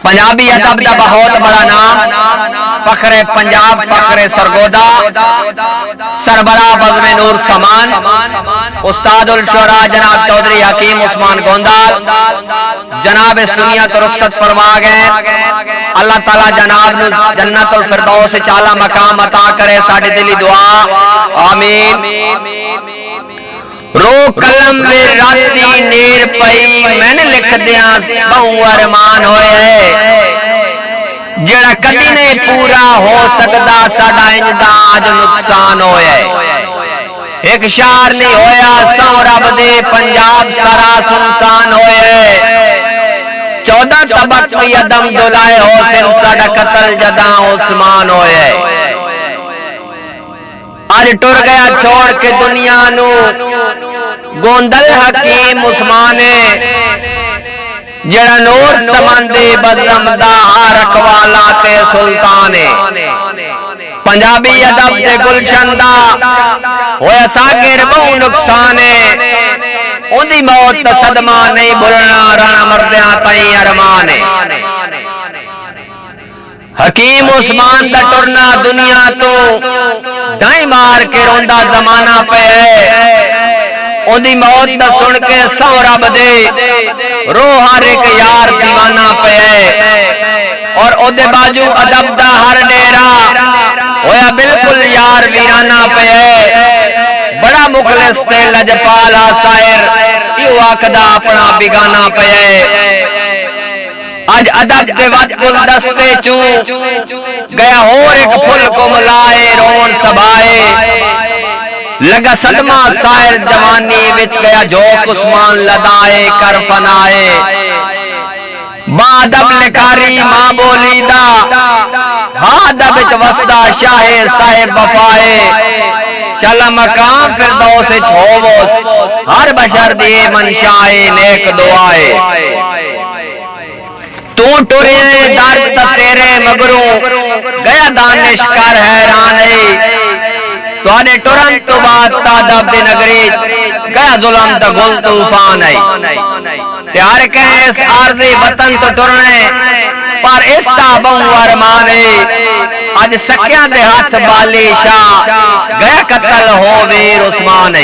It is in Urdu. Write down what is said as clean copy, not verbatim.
پنجابی ادب دا بہت بڑا نام فخر پنجاب فخر سرگودا سربراہ بزم نور سمان استاد الشعراء جناب چودھری حکیم عثمان گوندال جناب اس دنیا تو رخصت فرما گئے. اللہ تعالی جناب جنت الفردوس چالا مقام عطا کرے ساڈی دلی دعا آمین. رو قلم میں راتی نیر پئی میں نے لکھ دیاں بہوں ارمان ہوئے جڑا کدی نہیں پورا ہو سکدا ساڈا انجدا اج نقصان ہوئے. ایک شعر نہیں ہویا سو رب دے پنجاب سارا سنسان ہوئے. 14 طبق میں عدم دلائے ہو سن ساڈا قتل جداں عثمان ہوئے. آج ٹر گیا چھوڑ کے دنیا نو گوندل حکیم عثمان جڑا نور سمندے بزم دا رکھوالا تے سلطان. پنجابی ادب تے گلشن دا ہویا ساگر بہوں نقصان. اندی موت تا صدمہ نہیں بھولنا رانا مردیاں تائیں ارمان. حکیم عثمان دا ٹرنا دنیا تو دائیں مار کے روندا زمانہ پہ ہے. اندی موت دا سن کے سو رب دے روح ہر ایک یار دیوانہ پہ ہے. اور او دے باجو ادب دا ہر ڈیرا ہویا بالکل یار ویرانہ پہ ہے. بڑا مخلص تے لجپالا سائر یوں آکھدا اپنا بگانہ پہ ہے. آج ادب دے وقت گل دستے چوں گیا اور ایک پھل کو ملائے رون سبائے. لگا صدمہ سائر جوانی وچ گیا جوک عثمان لدائے کر فنائے. با ادب لکاری ماں بولی دا ہاں ادب وچ وسدا شاہ صاحب وفائے. چلا مقام فردوس وچ ہووس ہر بشر دی منشائے نیک دعائے. تو ٹرے درد تیرے مگروں گیا دانش کر حیران. تواڈے ٹرن تو بعد تادب دی نگری گیا ظلم دا گل طوفان. پیار کے اس عارضی وطن تو ٹرنے پر اس تا بہوں ارمان. اج سکیاں دے ہاتھ بالی شاہ گیا قتل ہو ویر عثمان.